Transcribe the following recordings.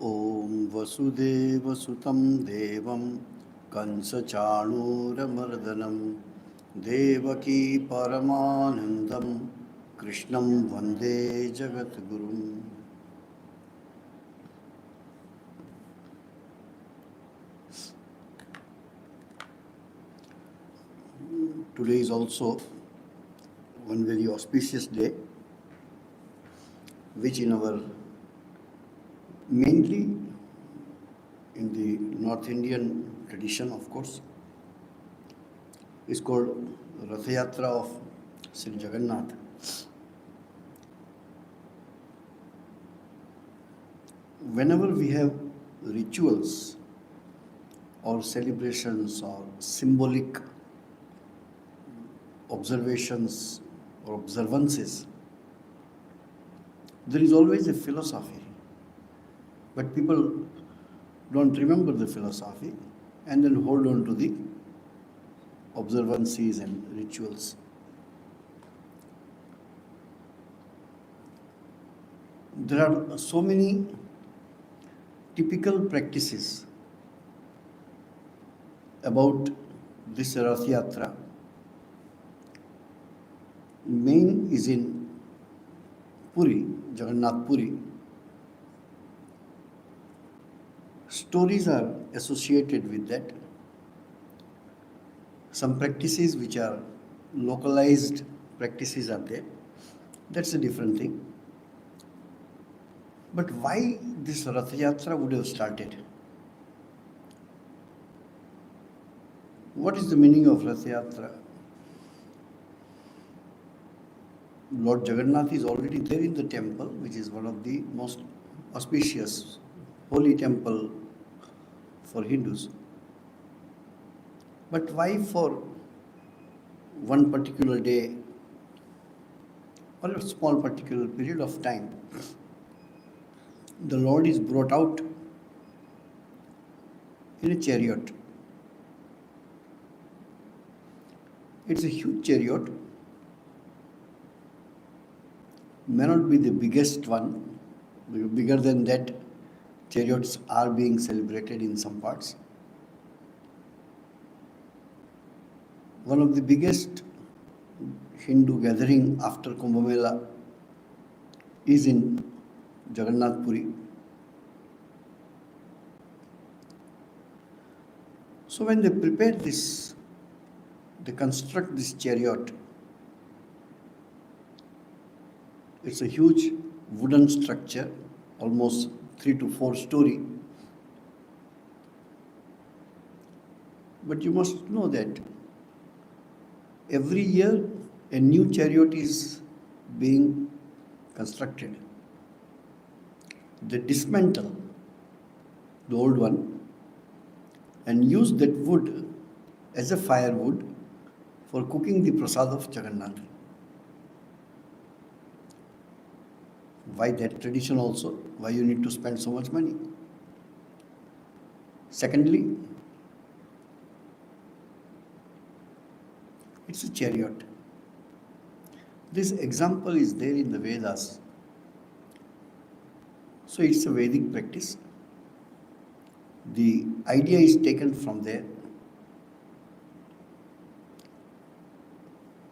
ॐ वसुदेवसुतं देवं कंसचाणूरमर्दनं देवकी परमानन्दं कृष्णं वन्दे जगद्गुरुम्. Today is also one very auspicious day, which in our mainly in the North Indian tradition, of course, is called Rath Yatra of Sri Jagannath. Whenever we have rituals or celebrations or symbolic observations or observances, there is always a philosophy. But people don't remember the philosophy and then hold on to the observances and rituals. There are so many typical practices about this Rath Yatra. Main is in Puri, Jagannath Puri. Stories are associated with that. Some practices which are localized practices are there. That's a different thing. But why this Rath Yatra would have started? What is the meaning of Rath Yatra? Lord Jagannath is already there in the temple, which is one of the most auspicious holy temple for Hindus. But why for one particular day or a small particular period of time, the Lord is brought out in a chariot? It's a huge chariot, may not be the biggest one. Bigger than that, chariots are being celebrated in some parts. One of the biggest Hindu gathering after Kumbh Mela is in Jagannath Puri. So when they prepare this, they construct this chariot. It's a huge wooden structure, almost 3 to 4 story. But you must know that every year a new chariot is being constructed. They dismantle the old one and use that wood as a firewood for cooking the prasad of Jagannath. Why that tradition also? Why you need to spend so much money? Secondly, it's a chariot. This example is there in the Vedas. So it's a Vedic practice. The idea is taken from there.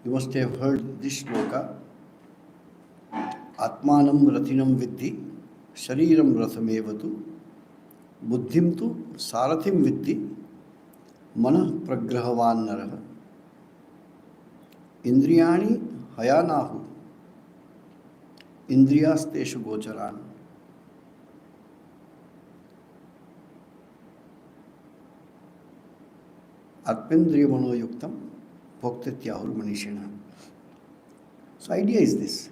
You must have heard this shloka. Atmanam rathinam viddhi, shariram rathamevatu, buddhim tu sarathim viddhi, manah pragrahavan naraha, indriyani hayanahu, indriyasteshu gocharan. Atmendriya manoyuktam, bhoktatyahur manishena. So idea is this.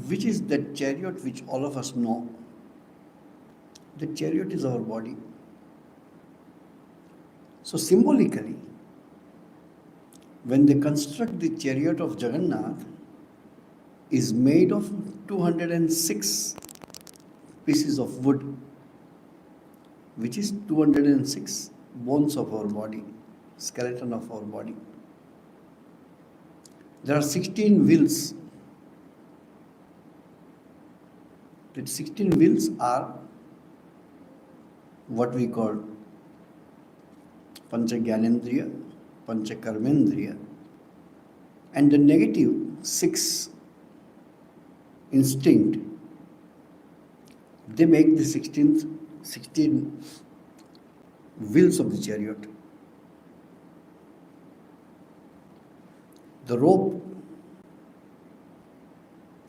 Which is that chariot which all of us know? The chariot is our body. So symbolically, when they construct the chariot of Jagannath, is made of 206 pieces of wood, which is 206 bones of our body, skeleton of our body. There are 16 wheels The 16 wheels are what we call Pancha Gyanendriya, Pancha Karmendriya, and the negative 6 instinct, they make the 16 wheels of the chariot. The rope,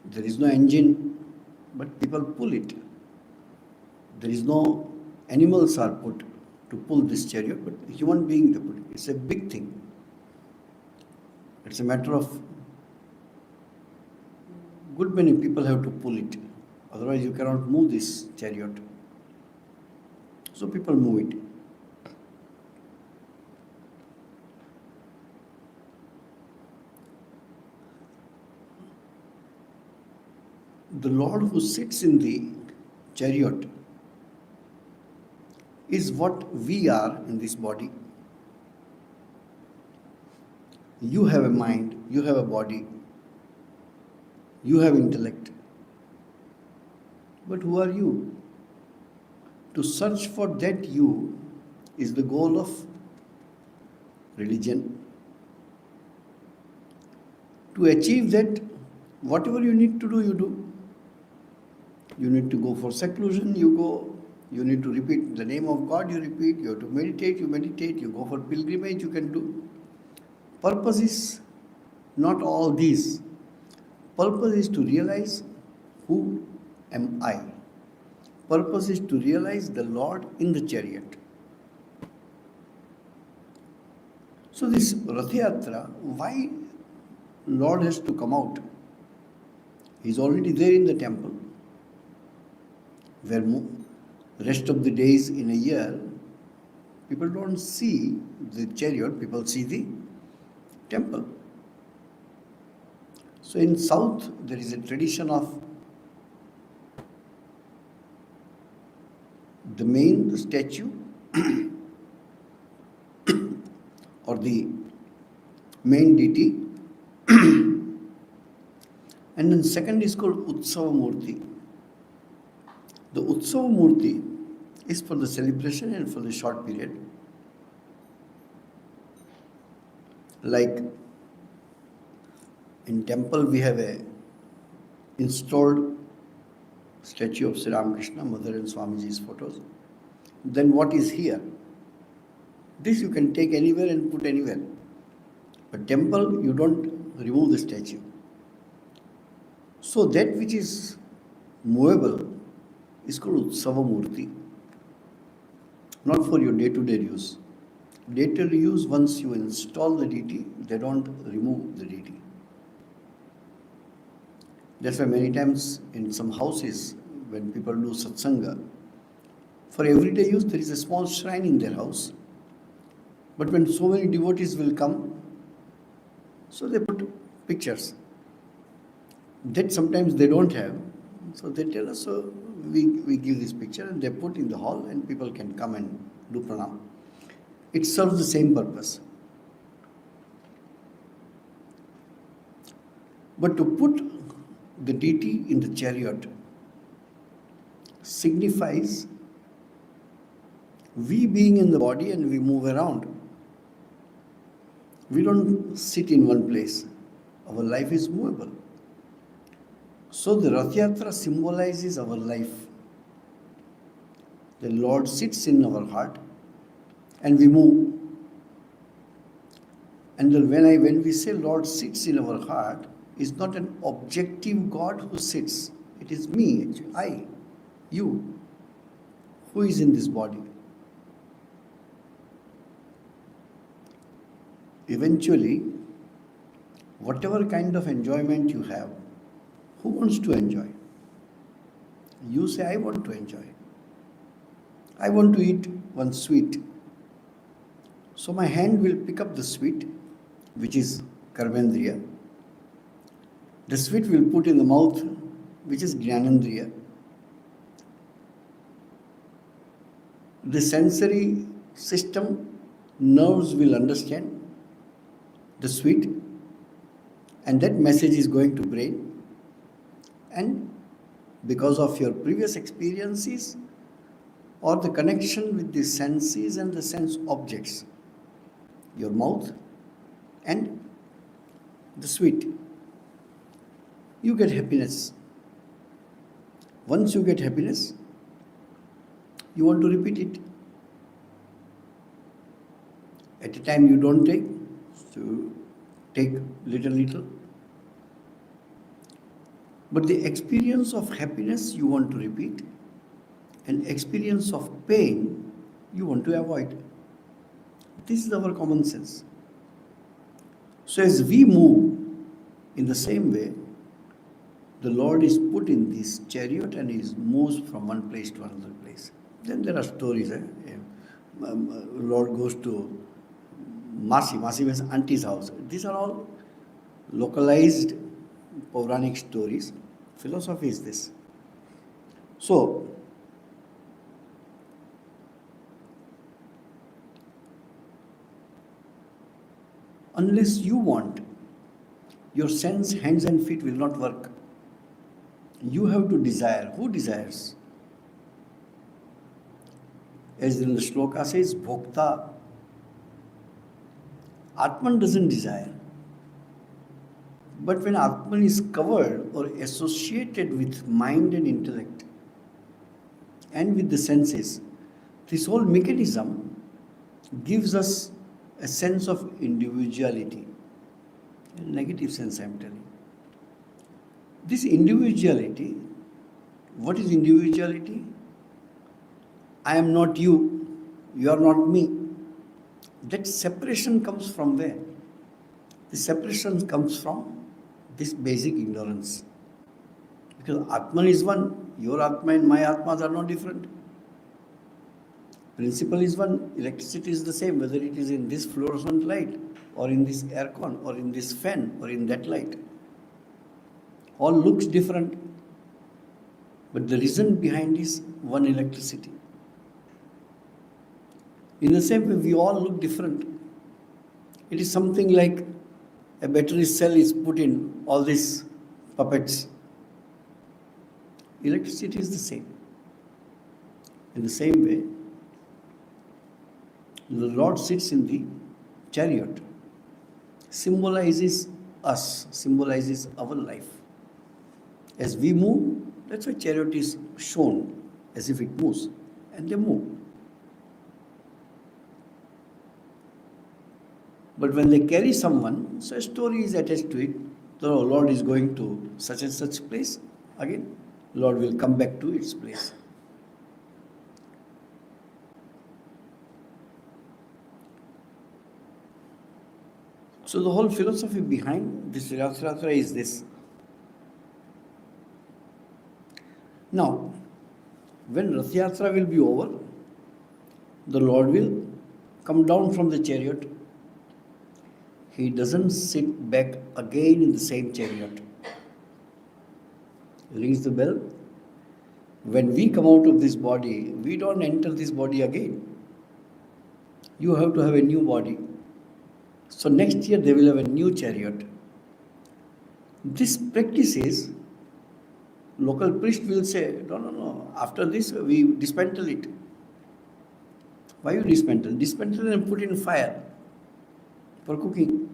there is no engine, but people pull it. There is no animals are put to pull this chariot, but human being they put it. It's a big thing. It's a matter of good many people have to pull it. Otherwise you cannot move this chariot. So people move it. The Lord who sits in the chariot is what we are in this body. You have a mind, you have a body, you have intellect. But who are you? To search for that you is the goal of religion. To achieve that, whatever you need to do, you do. You need to go for seclusion, you go. You need to repeat the name of God, you repeat. You have to meditate, you meditate. You go for pilgrimage, you can do. Purpose is not all these. Purpose is to realize who am I. Purpose is to realize the Lord in the chariot. So this Rath Yatra, why Lord has to come out? He's already there in the temple. Where rest of the days in a year, people don't see the chariot, people see the temple. So in South, there is a tradition of the main statue or the main deity, and then second is called Utsava Murti. The Utsava Murti is for the celebration and for the short period. Like in temple we have a installed statue of Sri Ramakrishna, Mother and Swamiji's photos. Then what is here? This you can take anywhere and put anywhere. But temple, you don't remove the statue. So that which is movable is called Utsava Murti. Not for your day-to-day use. Day-to-day use, once you install the deity, they don't remove the deity. That's why many times in some houses, when people do satsanga, for everyday use there is a small shrine in their house. But when so many devotees will come, so they put pictures. That sometimes they don't have. So they tell us, so we give this picture and they put in the hall and people can come and do pranam. It serves the same purpose. But to put the deity in the chariot signifies we being in the body and we move around. We don't sit in one place. Our life is movable. So the Rath Yatra symbolizes our life. The Lord sits in our heart and we move. And when we say Lord sits in our heart, it's not an objective God who sits. It is me, I, you, who is in this body. Eventually, whatever kind of enjoyment you have, who wants to enjoy? You say, I want to enjoy. I want to eat one sweet. So my hand will pick up the sweet, which is Karmendriya. The sweet will put in the mouth, which is Jnanendriya. The sensory system, nerves will understand the sweet, and that message is going to brain, and because of your previous experiences or the connection with the senses and the sense objects, your mouth and the sweet. You get happiness. Once you get happiness, you want to repeat it. At a time you don't take, so you take little. But the experience of happiness you want to repeat, and experience of pain you want to avoid. This is our common sense. So as we move in the same way, the Lord is put in this chariot and he moves from one place to another place. Then there are stories. Lord goes to Masi means auntie's house. These are all localized Puranic stories. Philosophy is this. So, unless you want, your sense, hands and feet will not work. You have to desire. Who desires? As in the shloka says, Bhokta. Atman doesn't desire. But when Atman is covered or associated with mind and intellect and with the senses, this whole mechanism gives us a sense of individuality. In a negative sense, I am telling. This individuality, what is individuality? I am not you, you are not me. That separation comes from where? The separation comes from this basic ignorance. Because Atman is one, your Atma and my Atmas are not different. Principle is one, electricity is the same, whether it is in this fluorescent light, or in this aircon, or in this fan, or in that light. All looks different, but the reason behind is one electricity. In the same way, we all look different. It is something like a battery cell is put in all these puppets. Electricity is the same. In the same way, the Lord sits in the chariot, symbolizes us, symbolizes our life. As we move, that's why chariot is shown as if it moves, and they move. But when they carry someone, so a story is attached to it. The Lord is going to such and such place. Again, Lord will come back to its place. So the whole philosophy behind this Yatra is this. Now, when Rath Yatra will be over, the Lord will come down from the chariot. He doesn't sit back again in the same chariot. Rings the bell. When we come out of this body, we don't enter this body again. You have to have a new body. So next year they will have a new chariot. This practice is, local priest will say, no, after this we dismantle it. Why you dismantle? Dismantle and put in fire for cooking.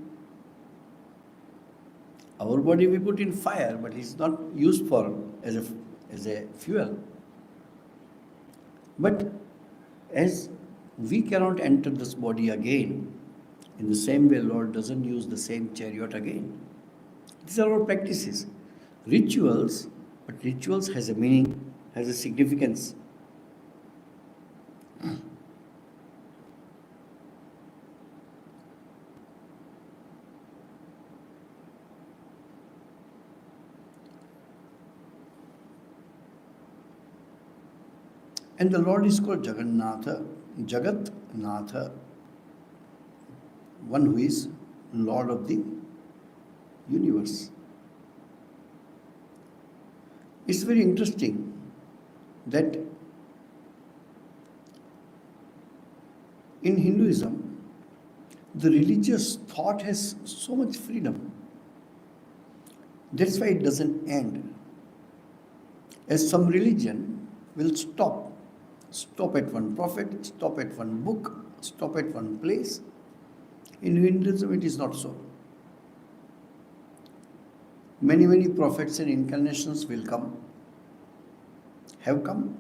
Our body we put in fire, but it's not used for as a fuel. But as we cannot enter this body again, in the same way Lord doesn't use the same chariot again. These are our practices. Rituals, but rituals has a meaning, has a significance. And the Lord is called Jagannath, Jagatnath, one who is Lord of the universe. It's very interesting that in Hinduism, the religious thought has so much freedom. That's why it doesn't end. As some religion will stop at one prophet, stop at one book, stop at one place. In Hinduism, it is not so. Many prophets and incarnations will come, have come,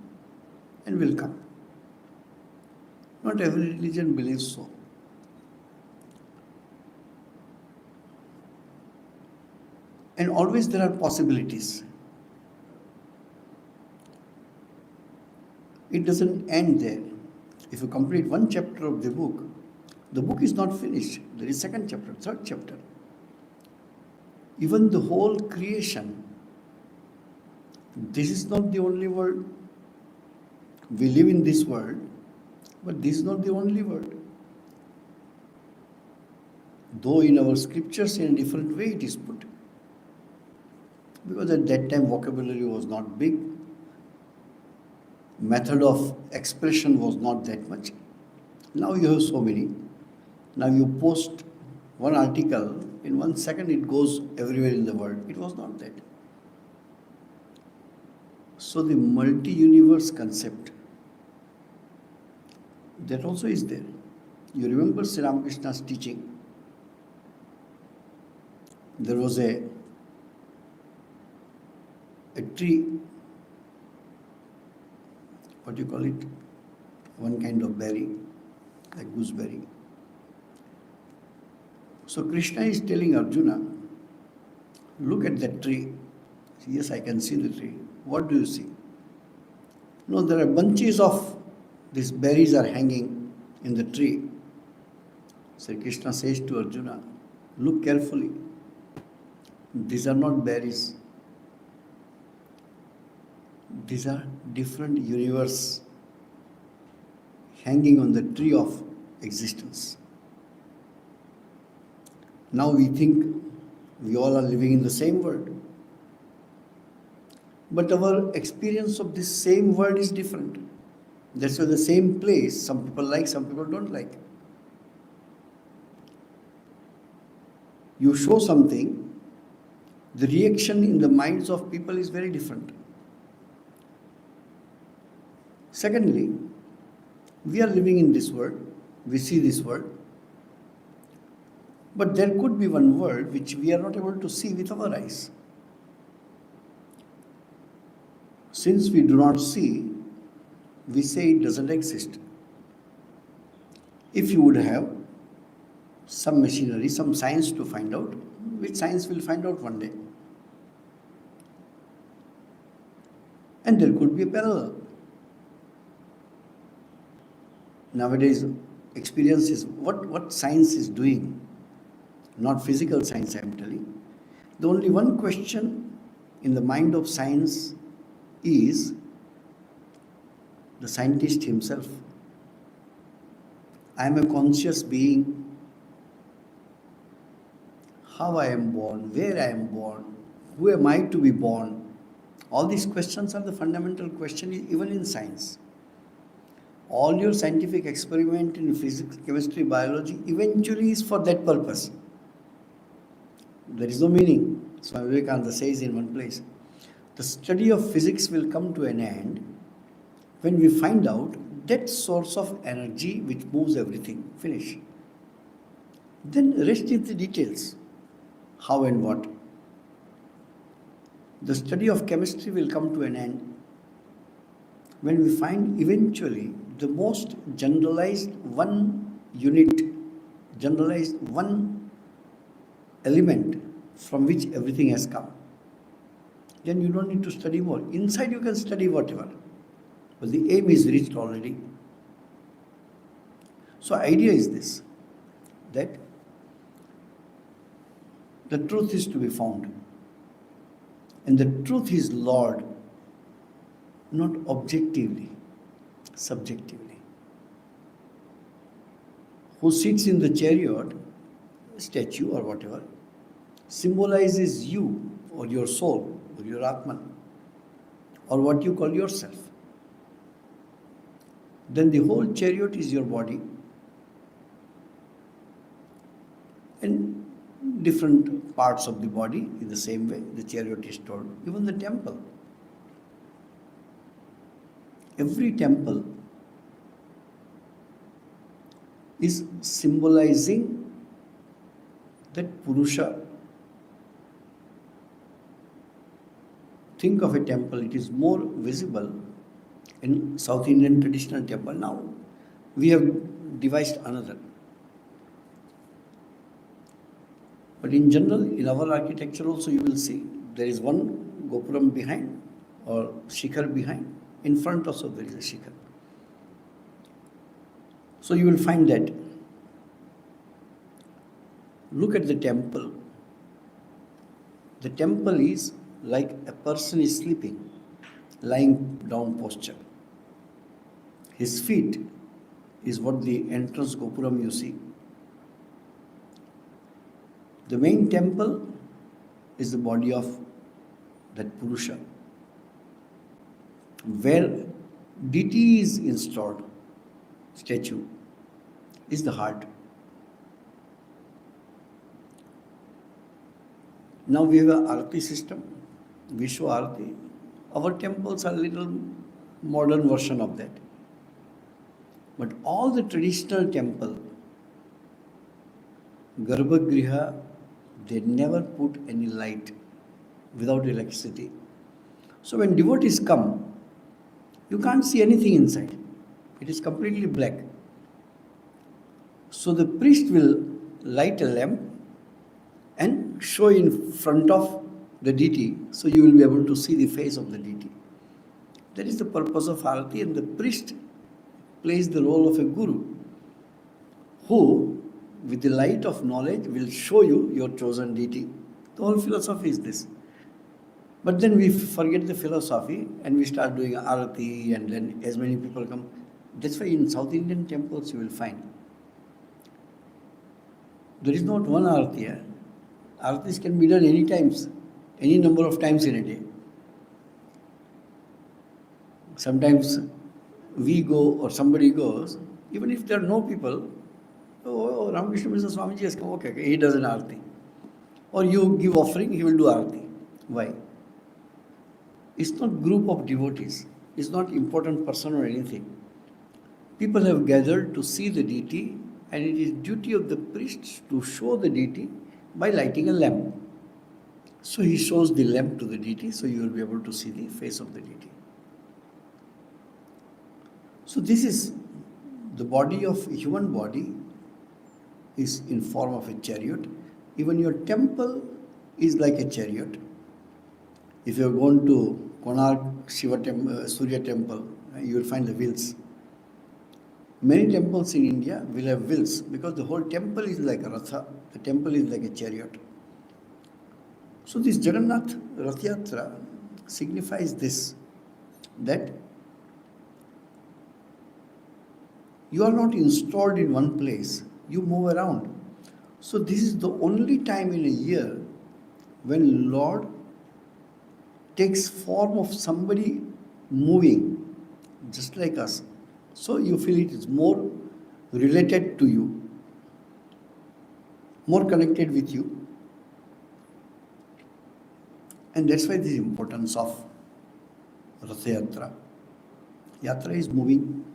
and will come. Not every religion believes so. And always there are possibilities. It doesn't end there. If you complete one chapter of the book is not finished. There is second chapter, third chapter. Even the whole creation, this is not the only world. We live in this world, but this is not the only world. Though in our scriptures in a different way it is put. Because at that time vocabulary was not big. Method of expression was not that much. Now you have so many. Now you post one article, in 1 second it goes everywhere in the world. It was not that. So the multi-universe concept, that also is there. You remember Sri Ramakrishna's teaching? There was a tree, what do you call it? One kind of berry, like gooseberry. So Krishna is telling Arjuna, look at that tree. Yes, I can see the tree. What do you see? No, there are bunches of these berries are hanging in the tree. So Krishna says to Arjuna, look carefully. These are not berries. These are different universes hanging on the tree of existence. Now we think we all are living in the same world. But our experience of this same world is different. That's why the same place, some people like, some people don't like. You show something, the reaction in the minds of people is very different. Secondly, we are living in this world, we see this world, but there could be one world which we are not able to see with our eyes. Since we do not see, we say it doesn't exist. If you would have some machinery, some science to find out, which science will find out one day. And there could be a parallel. Nowadays, experience is what science is doing, not physical science I am telling. The only one question in the mind of science is the scientist himself. I am a conscious being. How I am born, where I am born, who am I to be born? All these questions are the fundamental question even in science. All your scientific experiment in physics, chemistry, biology eventually is for that purpose. There is no meaning. Swami Vivekananda says in one place, the study of physics will come to an end when we find out that source of energy which moves everything. Finish. Then rest is the details. How and what. The study of chemistry will come to an end when we find eventually the most generalized one unit, generalized one element from which everything has come. Then you don't need to study more. Inside you can study whatever. But the aim is reached already. So idea is this, that the truth is to be found. And the truth is Lord, not objectively, subjectively. Who sits in the chariot, statue or whatever, symbolizes you or your soul or your Atman or what you call yourself. Then the whole chariot is your body and different parts of the body in the same way the chariot is told. Even the temple. Every temple is symbolizing that Purusha. Think of a temple, it is more visible in South Indian traditional temple. Now we have devised another. But in general, in our architecture also you will see there is one Gopuram behind or Shikhar behind. In front also there is a Shikhar. So you will find that. Look at the temple. The temple is like a person is sleeping, lying down posture. His feet is what the entrance Gopuram you see. The main temple is the body of that Purusha, where deity is installed, statue, is the heart. Now we have an Arati system, Vishwa Arati. Our temples are a little modern version of that. But all the traditional temple, Garbhagriha, they never put any light without electricity. So when devotees come, you can't see anything inside. It is completely black. So the priest will light a lamp and show in front of the deity, so you will be able to see the face of the deity. That is the purpose of Arati, and the priest plays the role of a guru who, with the light of knowledge, will show you your chosen deity. The whole philosophy is this. But then we forget the philosophy and we start doing Arati, and then as many people come. That's why in South Indian temples you will find there is not one Arati. Aratis can be done any times, any number of times in a day. Sometimes we go or somebody goes, even if there are no people, oh, Ramakrishna Mission Swami has come, okay, he does an Arati. Or you give offering, he will do Arati. Why? It's not group of devotees. It's not important person or anything. People have gathered to see the deity, and it is duty of the priest to show the deity by lighting a lamp. So he shows the lamp to the deity, so you will be able to see the face of the deity. So this is the body of human body is in form of a chariot. Even your temple is like a chariot. If you are going to Konark Shiva temple, Surya temple, you will find the wheels. Many temples in India will have wheels because the whole temple is like a Ratha. The temple is like a chariot. So this Jagannath Rath Yatra signifies this, that you are not installed in one place, you move around. So this is the only time in a year when Lord takes form of somebody moving, just like us. So you feel it is more related to you, more connected with you. And that's why the importance of Rath Yatra. Yatra is moving.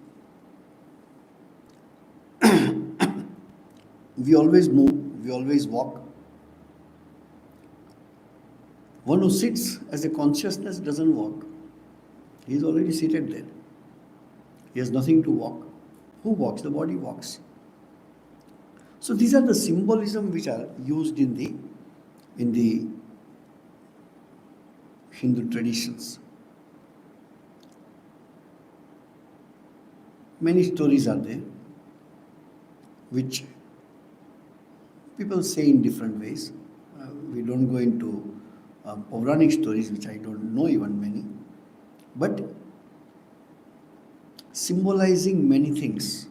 We always move, we always walk. One who sits as a consciousness doesn't walk. He is already seated there. He has nothing to walk. Who walks? The body walks. So these are the symbolism which are used in the Hindu traditions. Many stories are there which people say in different ways. We don't go into Puranic stories, which I don't know even many, but symbolizing many things.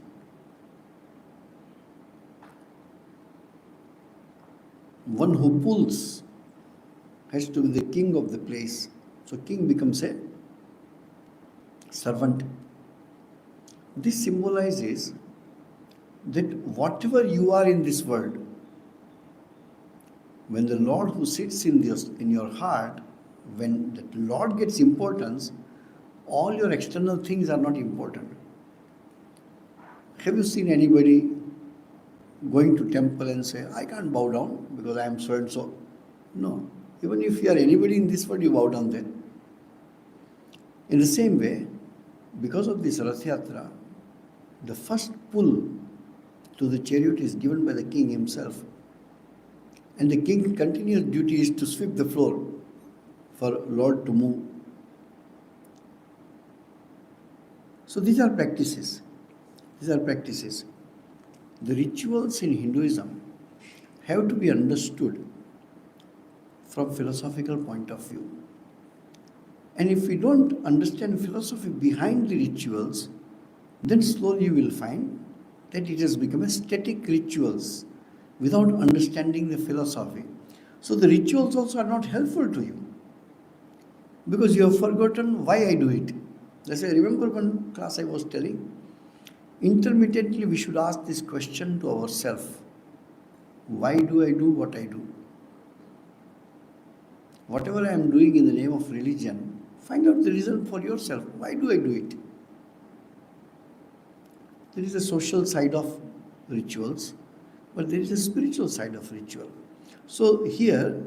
One who pulls has to be the king of the place. So king becomes a servant. This symbolizes that whatever you are in this world, when the Lord who sits in your heart, when that Lord gets importance, All your external things are not important. Have you seen anybody going to temple and say, I can't bow down because I am so and so? No. Even if you are anybody in this world, you bow down then. In the same way, because of this Rath Yatra, the first pull to the chariot is given by the king himself. And the king's continuous duty is to sweep the floor for Lord to move. So these are practices. These are practices. The rituals in Hinduism have to be understood from philosophical point of view. And if we don't understand philosophy behind the rituals, then slowly you will find that it has become a static rituals without understanding the philosophy. So the rituals also are not helpful to you because you have forgotten why I do it. As I remember one class I was telling, intermittently we should ask this question to ourselves. Why do I do what I do? Whatever I am doing in the name of religion, find out the reason for yourself. Why do I do it? There is a social side of rituals, but there is a spiritual side of ritual. So here,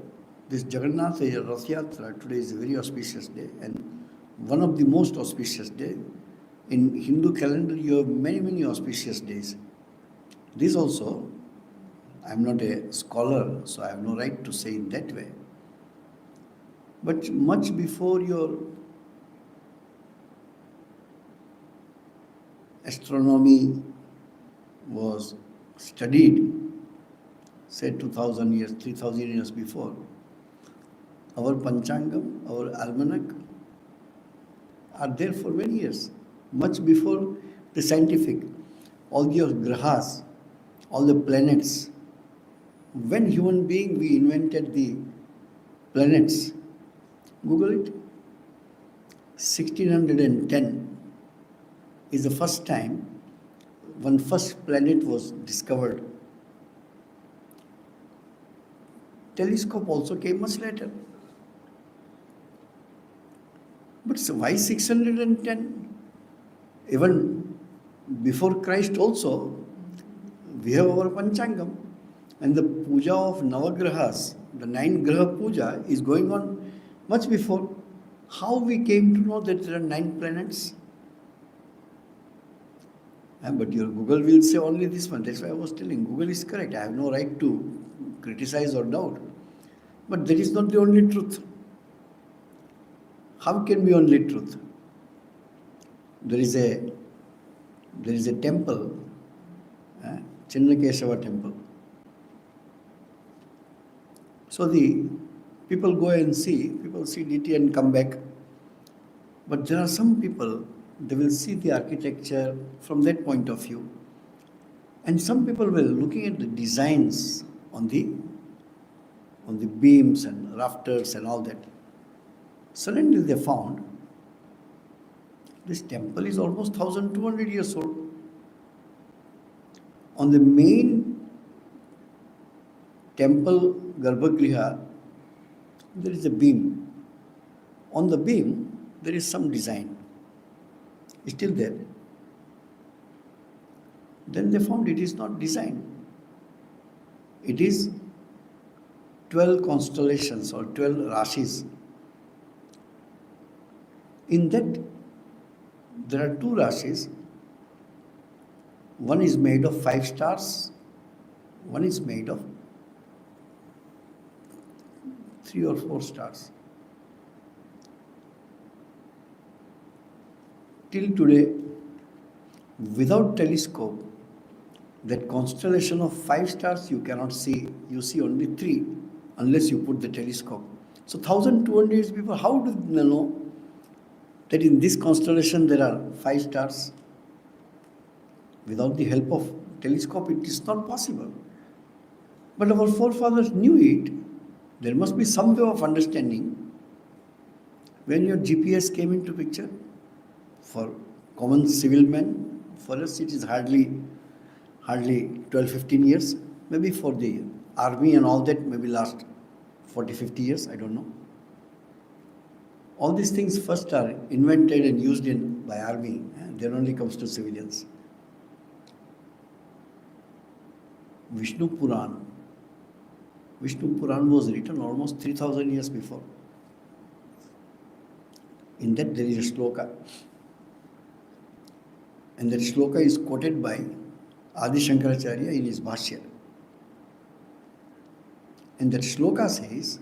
this Jagannath Rath Yatra today is a very auspicious day, and one of the most auspicious days. In Hindu calendar, you have many, many auspicious days. This also, I am not a scholar, so I have no right to say in that way. But much before your astronomy was studied, say 2000 years, 3000 years before, our Panchangam, our almanac are there for many years, much before the scientific. All your grahas, all the planets. When human being we invented the planets, Google it. 1610 is the first time when first planet was discovered. Telescope also came much later. But so why 610? Even before Christ also, we have our Panchangam. And the puja of Navagrahas, the 9 Graha puja is going on much before. How we came to know that there are 9 planets? But your Google will say only this one. That's why I was telling. Google is correct. I have no right to criticize or doubt. But that is not the only truth. How can be only truth? There is a temple, Chinnakeshava temple. So the people go and see, people see deity and come back. But there are some people, they will see the architecture from that point of view. And some people were looking at the designs on the beams and rafters and all that. Suddenly they found this temple is almost 1200 years old. On the main temple Garbhagriha, there is a beam. On the beam, there is some design. It's still there. Then they found it is not design. It is 12 constellations or 12 rashis. In that, there are 2 rashis. One is made of 5 stars, one is made of 3 or 4 stars. Till today, without telescope, that constellation of 5 stars you cannot see. You see only 3 unless you put the telescope. So 1200 years before, how do they know that in this constellation there are 5 stars? Without the help of telescope, it is not possible. But our forefathers knew it. There must be some way of understanding. When your GPS came into picture, for common civil men, for us it is hardly 12-15 years. Maybe for the army and all that, maybe last 40-50 years, I don't know. All these things first are invented and used by army, and then only comes to civilians. Vishnu Puran. Vishnu Puran was written almost 3000 years before. In that there is a shloka. And that shloka is quoted by Adi Shankaracharya in his Bhashya. And that shloka says,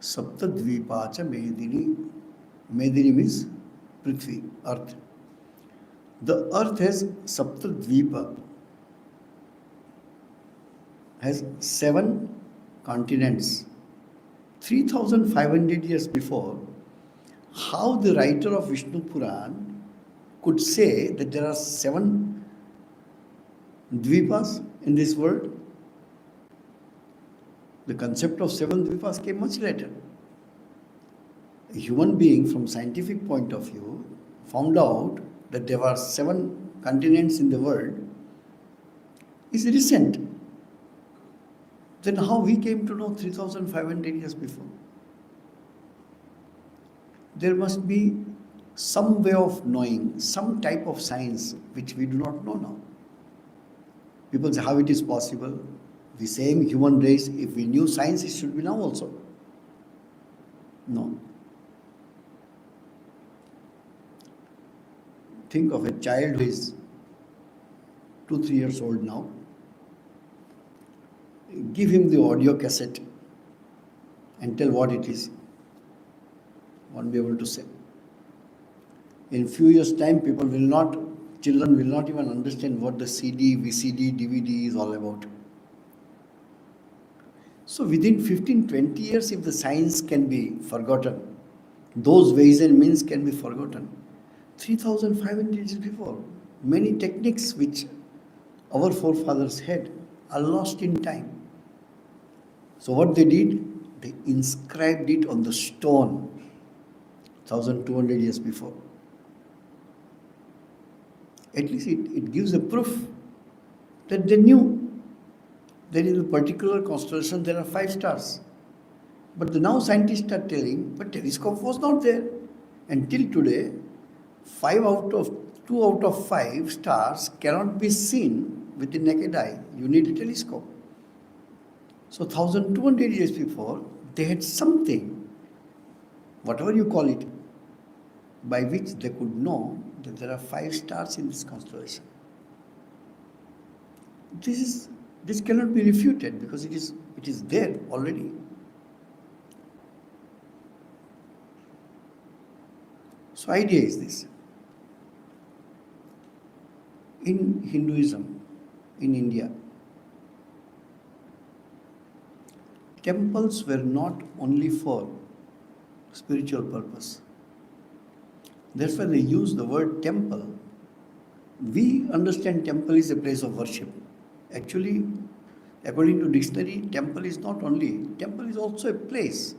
Saptadvipacha Medini. Medini means Prithvi, earth. The earth has Saptadvipa, has 7 continents. 3500 years before, how the writer of Vishnu Puran could say that there are 7 dvipas in this world? The concept of 7 dvipas came much later. A human being, from scientific point of view, found out that there are 7 continents in the world is recent. Then how we came to know 3500 years before? There must be some way of knowing, some type of science which we do not know now. People say how it is possible. The same human race, if we knew science, it should be now also. No. Think of a child who is 2-3 years old now. Give him the audio cassette and tell what it is. Won't be able to say. In few years' time, children will not even understand what the CD, VCD, DVD is all about. So within 15-20 years, if the science can be forgotten, those ways and means can be forgotten. 3500 years before, many techniques which our forefathers had are lost in time. So what they did, they inscribed it on the stone 1200 years before. At least it gives a proof that they knew that in a particular constellation there are 5 stars. But now scientists are telling, but telescope was not there. Until today, 2 out of 5 stars cannot be seen with the naked eye. You need a telescope. So 1200 years before, they had something, whatever you call it, by which they could know that there are 5 stars in this constellation. This cannot be refuted because it is there already. So idea is this. In Hinduism, in India, temples were not only for spiritual purpose. That's why they use the word temple. We understand temple is a place of worship. Actually, according to dictionary, temple is also a place,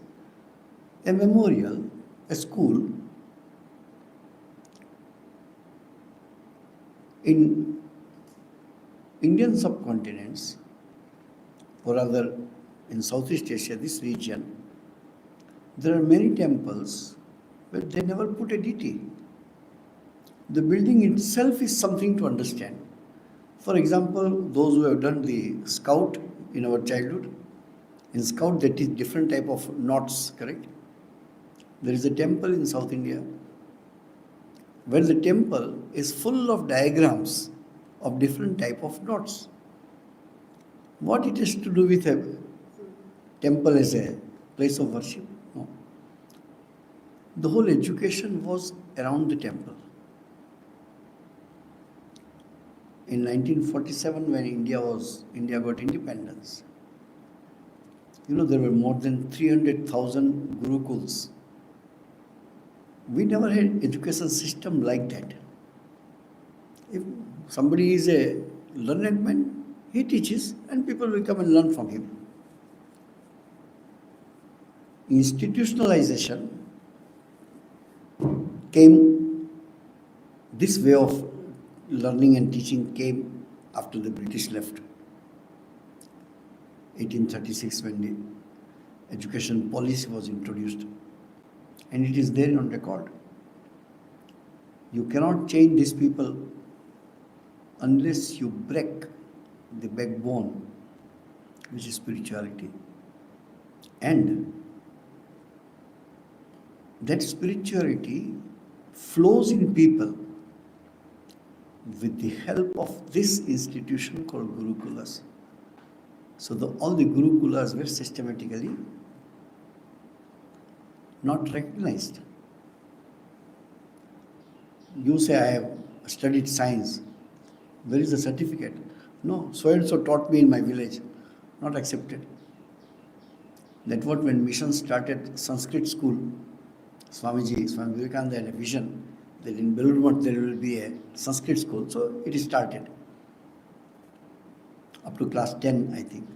a memorial, a school. In Indian subcontinents, or rather in Southeast Asia, this region, there are many temples where they never put a deity. The building itself is something to understand. For example, those who have done the scout in our childhood, in scout that is different type of knots, correct? There is a temple in South India where the temple is full of diagrams of different type of knots. What it has to do with a temple as a place of worship? No. The whole education was around the temple. In 1947, when India got independence, there were more than 300,000 gurukuls. We never had education system like that. If somebody is a learned man, he teaches and people will come and learn from him. Institutionalization came, this way of learning and teaching came after the British left. 1836 when education policy was introduced, and it is there on record. You cannot change these people unless you break the backbone, which is spirituality. And that spirituality flows in people with the help of this institution called Gurukulas. So all the Gurukulas were systematically not recognized. You say, I have studied science. Where is the certificate? No, so and so taught me in my village. Not accepted. That what when mission started Sanskrit school, Swami Vivekananda had a vision that in Belur there will be a Sanskrit school. So it started. Up to class 10, I think.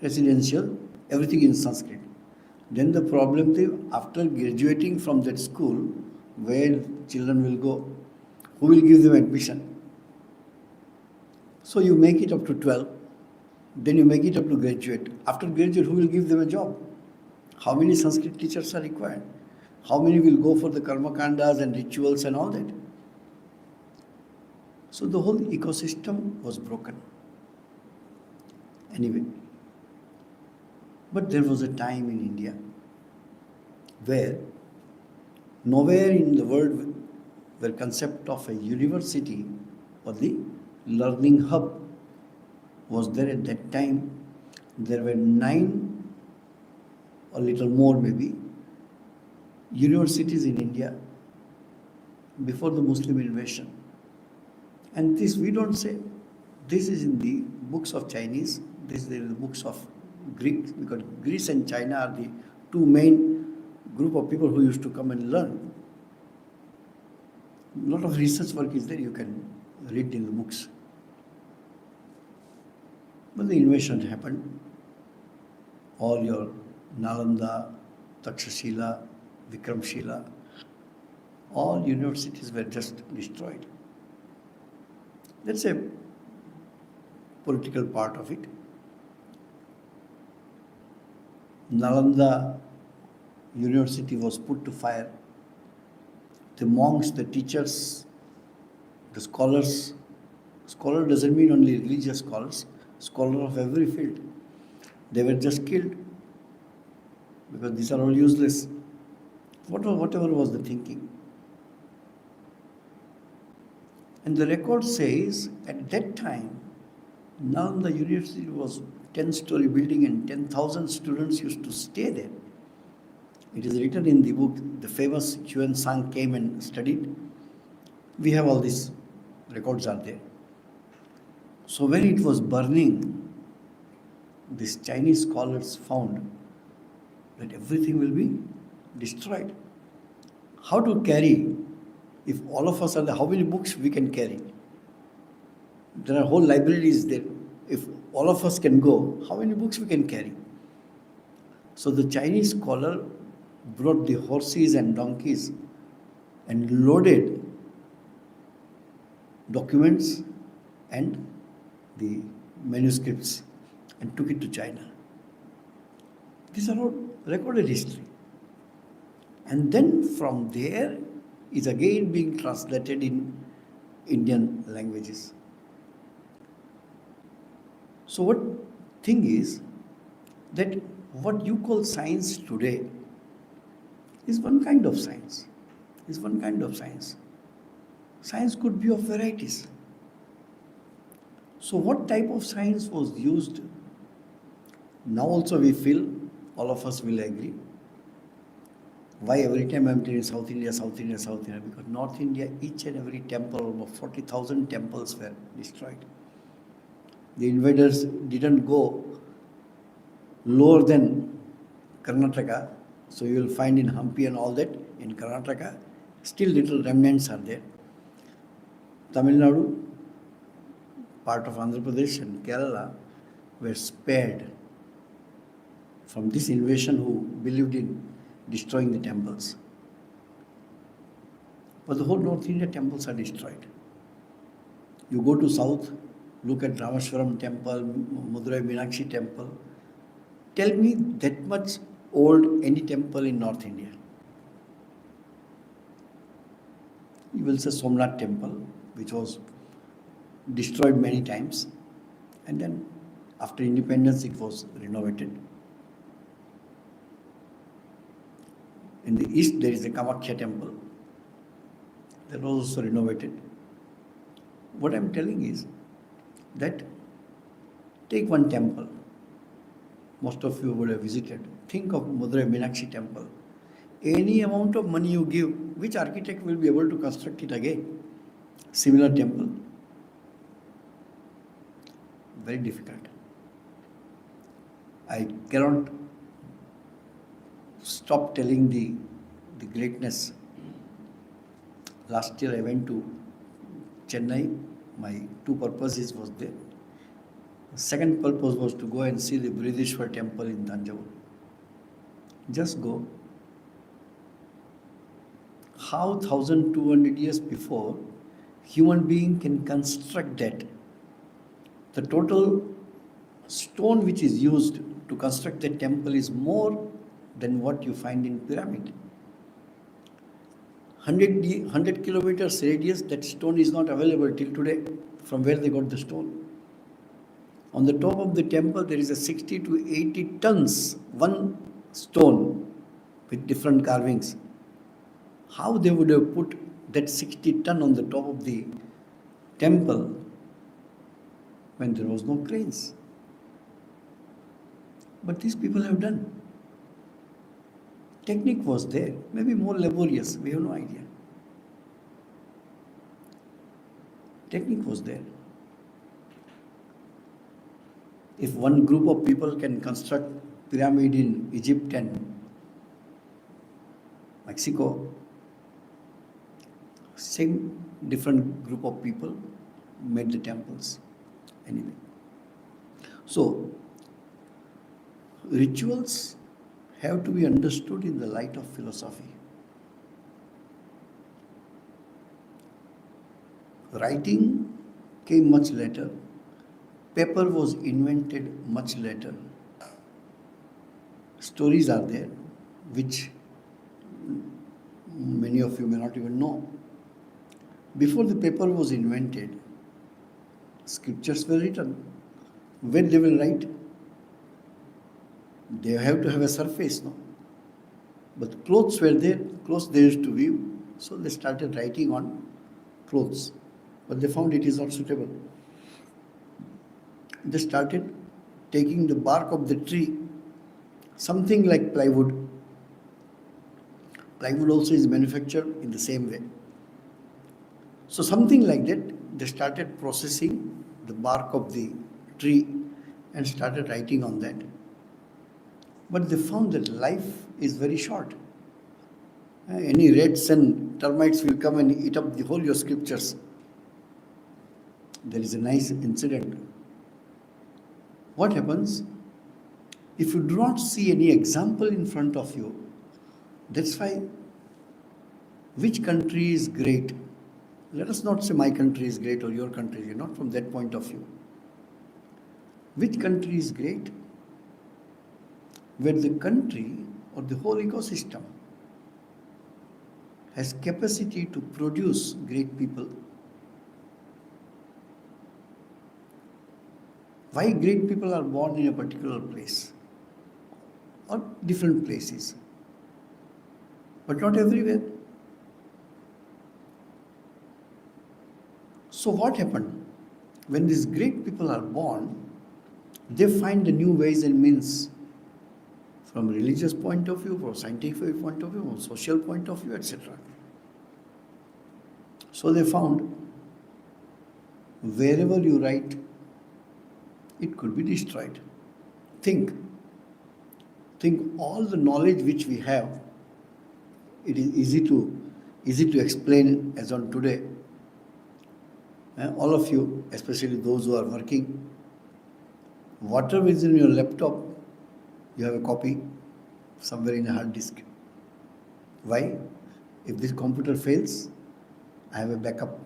Residential, everything in Sanskrit. Then the problem came after graduating from that school, where children will go, who will give them admission? So you make it up to 12, then you make it up to graduate. After graduate, who will give them a job? How many Sanskrit teachers are required? How many will go for the karma kandas and rituals and all that? So the whole ecosystem was broken. Anyway, but there was a time in India where nowhere in the world where concept of a university or the learning hub was there at that time. There were 9 or little more maybe universities in India before the Muslim invasion. And this we don't say, this is in the books of Chinese, this is in the books of Greeks, because Greece and China are the 2 main group of people who used to come and learn. A lot of research work is there, you can read in the books. But the invasion happened. All your Nalanda, Takshashila, Vikramshila, all universities were just destroyed. That's a political part of it. Nalanda University was put to fire. The monks, the teachers, the scholars, scholar doesn't mean only religious scholars, scholar of every field, they were just killed because these are all useless. Whatever was the thinking. And the record says at that time, Nalanda University was 10-story building and 10,000 students used to stay there. It is written in the book, the famous Yuan Sang came and studied. We have all these records are there. So when it was burning, these Chinese scholars found that everything will be destroyed. How to carry? If all of us are there, how many books we can carry? There are whole libraries there. If all of us can go, how many books we can carry? So the Chinese scholar brought the horses and donkeys and loaded documents and the manuscripts and took it to China. These are all recorded history. And then from there is again being translated in Indian languages. So what thing is that what you call science today is one kind of science. Science could be of varieties. So what type of science was used? Now also we feel, all of us will agree. Why every time I'm telling South India, because North India, each and every temple, almost 40,000 temples were destroyed. The invaders didn't go lower than Karnataka. So you will find in Hampi and all that in Karnataka, still little remnants are there. Tamil Nadu, part of Andhra Pradesh and Kerala were spared from this invasion who believed in destroying the temples. But the whole North India temples are destroyed. You go to south, look at Rameshwaram temple, Madurai Meenakshi temple, Tell me that much old any temple in North India. You will say Somnath temple, which was destroyed many times, and then after independence it was renovated. In the east there is a Kamakhya temple, that was also renovated. What I am telling is that take one temple, most of you would have visited. Think of Madurai Meenakshi temple. Any amount of money you give, which architect will be able to construct it again? Similar temple? Very difficult. I cannot stop telling the greatness. Last year I went to Chennai. My two purposes was there. The second purpose was to go and see the Brihadishwar temple in Tanjavur. Just go. How 1200 years before human being can construct that? The total stone which is used to construct the temple is more than what you find in pyramid. 100 kilometers radius, that stone is not available till today, from where they got the stone. On the top of the temple there is a 60 to 80 tons, one stone with different carvings. How they would have put that 60 ton on the top of the temple when there was no cranes? But these people have done. Technique was there, maybe more laborious, we have no idea. Technique was there. If one group of people can construct pyramid in Egypt and Mexico, same different group of people made the temples. Anyway, so rituals have to be understood in the light of philosophy. Writing came much later. Paper was invented much later. Stories are there, which many of you may not even know. Before the paper was invented, scriptures were written. When they will write, they have to have a surface, no? But clothes were there, clothes they used to weave, so they started writing on clothes. But they found it is not suitable. They started taking the bark of the tree, something like plywood. Plywood also is manufactured in the same way. So something like that, they started processing the bark of the tree and started writing on that. But they found that life is very short. Any rats and termites will come and eat up the whole your scriptures. There is a nice incident. What happens? If you do not see any example in front of you, that's why which country is great? Let us not say my country is great or your country is great, not from that point of view. Which country is great? Where the country or the whole ecosystem has capacity to produce great people. Why great people are born in a particular place or different places, but not everywhere. So what happened? When these great people are born, they find the new ways and means from religious point of view, from scientific point of view, from social point of view, etc. So they found wherever you write, it could be destroyed. Think all the knowledge which we have, it is easy to explain as on today. All of you, especially those who are working, whatever is in your laptop, you have a copy somewhere in a hard disk. Why? If this computer fails, I have a backup.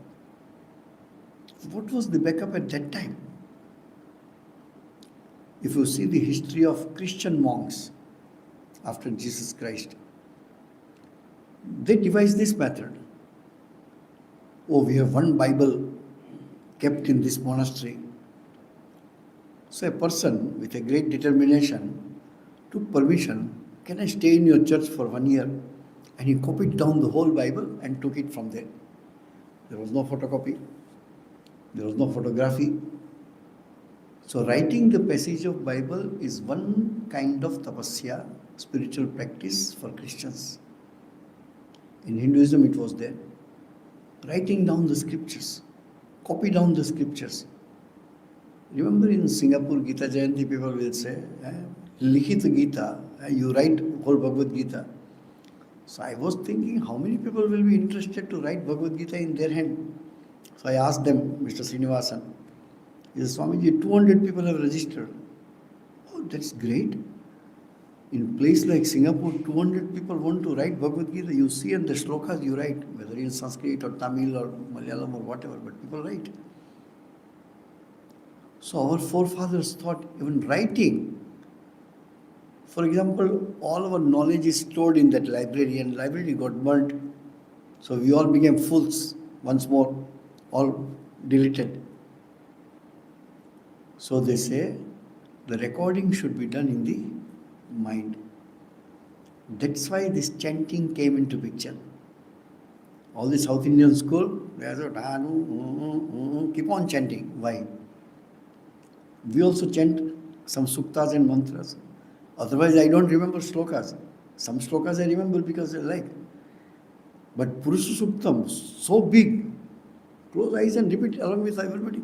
What was the backup at that time? If you see the history of Christian monks after Jesus Christ, they devised this method. Oh, we have one Bible kept in this monastery. So a person with a great determination took permission, can I stay in your church for 1 year? And he copied down the whole Bible and took it from there. There was no photocopy. There was no photography. So writing the passage of Bible is one kind of tapasya, spiritual practice for Christians. In Hinduism it was there. Writing down the scriptures, copy down the scriptures. Remember in Singapore, Gita Jayanti, people will say, Likhit Gita, you write whole Bhagavad Gita. So I was thinking, how many people will be interested to write Bhagavad Gita in their hand? So I asked them, Mr. Srinivasan, he said, Swamiji, 200 people have registered. Oh, that's great. In a place like Singapore, 200 people want to write Bhagavad Gita. You see and the shlokas you write, whether in Sanskrit or Tamil or Malayalam or whatever, but people write. So our forefathers thought even writing, for example, all our knowledge is stored in that library and library got burnt. So we all became fools once more, all deleted. So they say the recording should be done in the mind. That's why this chanting came into picture. All the South Indian school, they keep on chanting. Why? We also chant some suktas and mantras. Otherwise, I don't remember slokas. Some slokas I remember because I like. But Purusha Suktam, so big, close eyes and repeat along with everybody.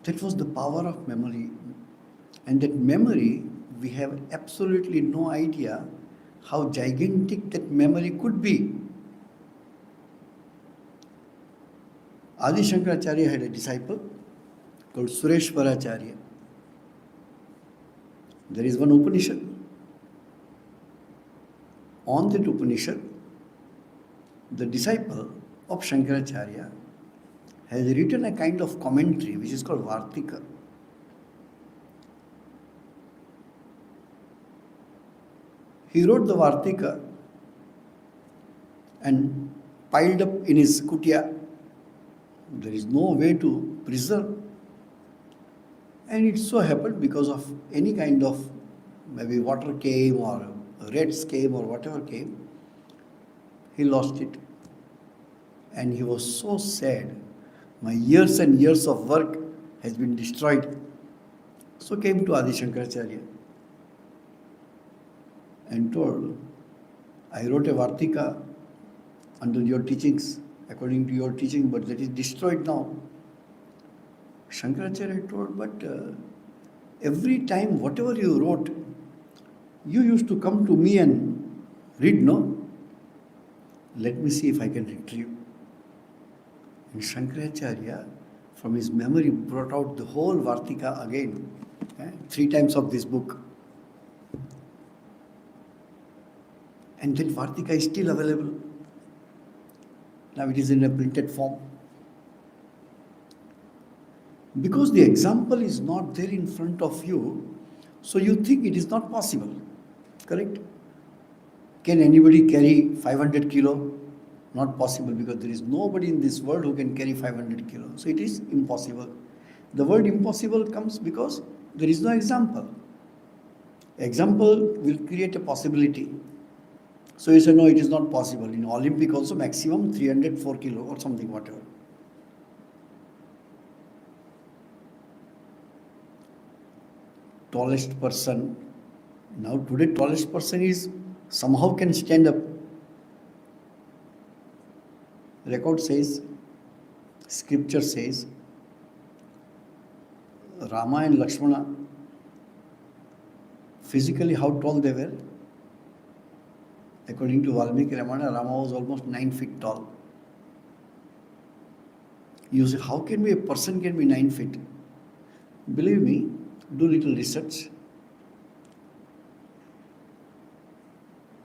That was the power of memory. And that memory, we have absolutely no idea how gigantic that memory could be. Adi Shankaracharya had a disciple called Sureshwaracharya. There is one Upanishad. On that Upanishad, the disciple of Shankaracharya has written a kind of commentary which is called Vartika. He wrote the Vartika and piled up in his kutia. There is no way to preserve. And it so happened because of any kind of maybe water came or rats came or whatever came, he lost it. And he was so sad. My years and years of work has been destroyed. So came to Adi Shankaracharya and told, I wrote a Vartika under your teachings, according to your teaching, but that is destroyed now. Shankaracharya told, but every time whatever you wrote, you used to come to me and read, no? Let me see if I can retrieve. And Shankaracharya, from his memory, brought out the whole Vartika again, 3 times of this book. And that Vartika is still available. Now it is in a printed form. Because the example is not there in front of you, so you think it is not possible. Correct? Can anybody carry 500 kilo? Not possible, because there is nobody in this world who can carry 500 kilo. So it is impossible. The word impossible comes because there is no example. Example will create a possibility. So you say, no, it is not possible. In Olympic also maximum 304 kilo or something, whatever. Tallest person. Now today tallest person is somehow can stand up. Record says, scripture says, Rama and Lakshmana, physically how tall they were? According to Valmiki Ramana, Rama was almost 9 feet tall. You say, how can a person can be 9 feet? Believe me, do little research.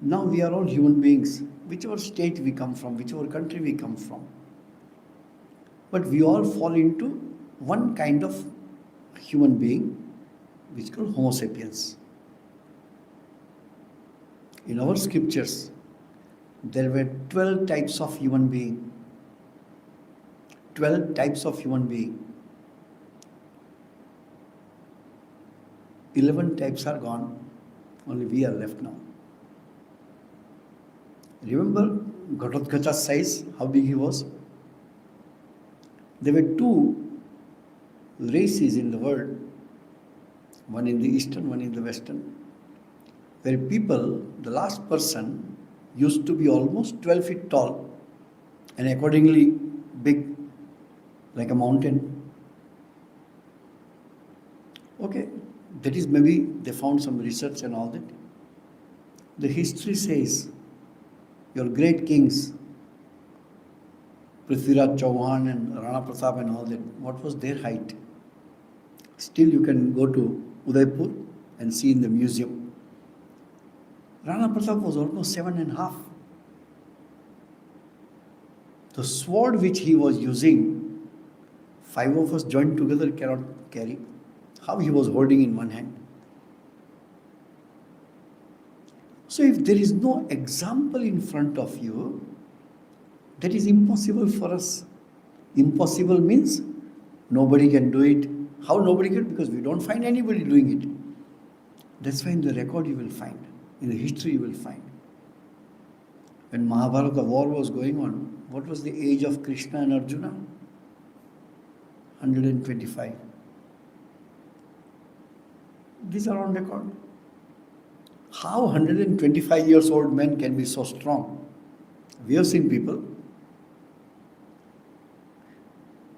Now we are all human beings, whichever state we come from, whichever country we come from. But we all fall into one kind of human being, which is called Homo sapiens. In our scriptures, there were 12 types of human being. 12 types of human being. 11 types are gone. Only we are left now. Remember Ghatotkacha's size, how big he was? There were two races in the world, one in the eastern, one in the western, where people, the last person, used to be almost 12 feet tall and accordingly big, like a mountain. Okay, that is maybe they found some research and all that. The history says your great kings, Prithviraj Chauhan and Rana Pratap and all that, what was their height? Still you can go to Udaipur and see in the museum. Rana Pratap was almost 7.5. The sword which he was using, 5 of us joined together cannot carry. How he was holding in one hand. So if there is no example in front of you, that is impossible for us. Impossible means nobody can do it. How nobody can? Because we don't find anybody doing it. That's why in the record you will find, in the history you will find. When Mahabharata war was going on, what was the age of Krishna and Arjuna? 125. These are on record. How 125 years old men can be so strong? We have seen people.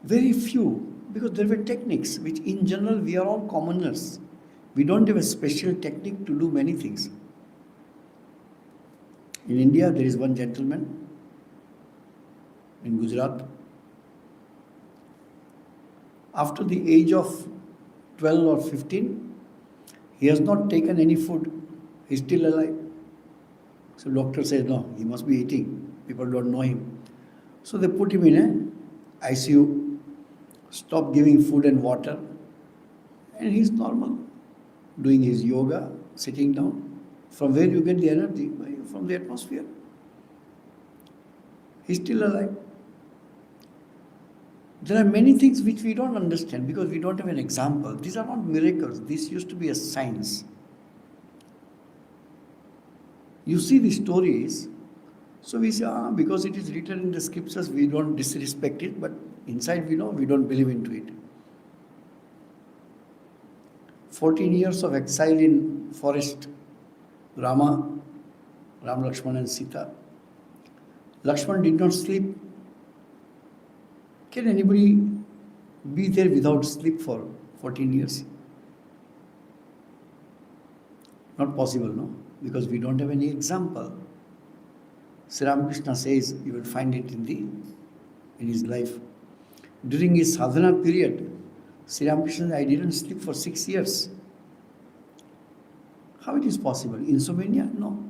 Very few, because there were techniques which in general we are all commoners. We don't have a special technique to do many things. In India, there is one gentleman in Gujarat. After the age of 12 or 15, he has not taken any food. He is still alive. So doctor says, no, he must be eating. People don't know him. So they put him in a ICU, stop giving food and water, and he's normal, doing his yoga, sitting down. From where you get the energy? From the atmosphere. He's still alive. There are many things which we don't understand because we don't have an example. These are not miracles. This used to be a science. You see the stories, so we say, because it is written in the scriptures, we don't disrespect it, but inside we know we don't believe into it. 14 years of exile in forest, Ram, Lakshmana and Sita. Lakshmana did not sleep. Can anybody be there without sleep for 14 years? Not possible, no? Because we don't have any example. Sri Ramakrishna says, you will find it in his life. During his sadhana period, Sri Ramakrishna said, I didn't sleep for 6 years. How it is possible? Insomnia? No.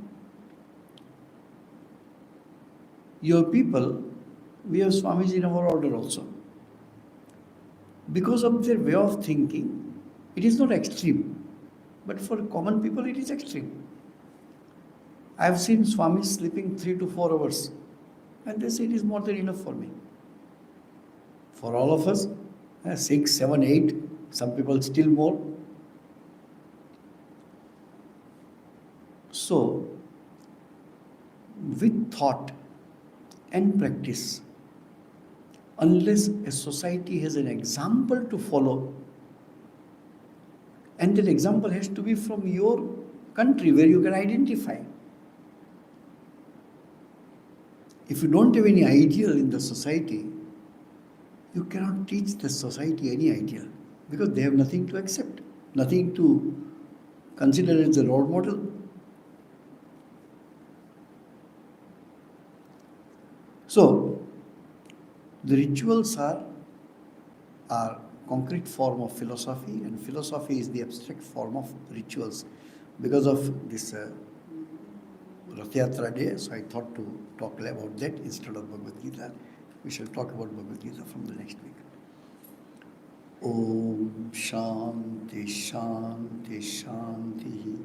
Your people, we have Swamis in our order also. Because of their way of thinking, it is not extreme. But for common people, it is extreme. I have seen Swamis sleeping 3 to 4 hours. And they say it is more than enough for me. For all of us, 6, 7, 8, some people still more. So, with thought and practice, unless a society has an example to follow, and that example has to be from your country where you can identify. If you don't have any ideal in the society, you cannot teach the society any ideal because they have nothing to accept, nothing to consider as a role model. So, the rituals are concrete form of philosophy, and philosophy is the abstract form of rituals. Because of this Rath Yatra day, so I thought to talk about that instead of Bhagavad Gita. We shall talk about Bhagavad Gita from the next week. Om Shanti Shanti Shanti.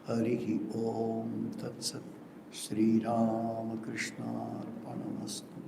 Harihi Om Tat Sat. Sri Ramakrishna Arpanamastu.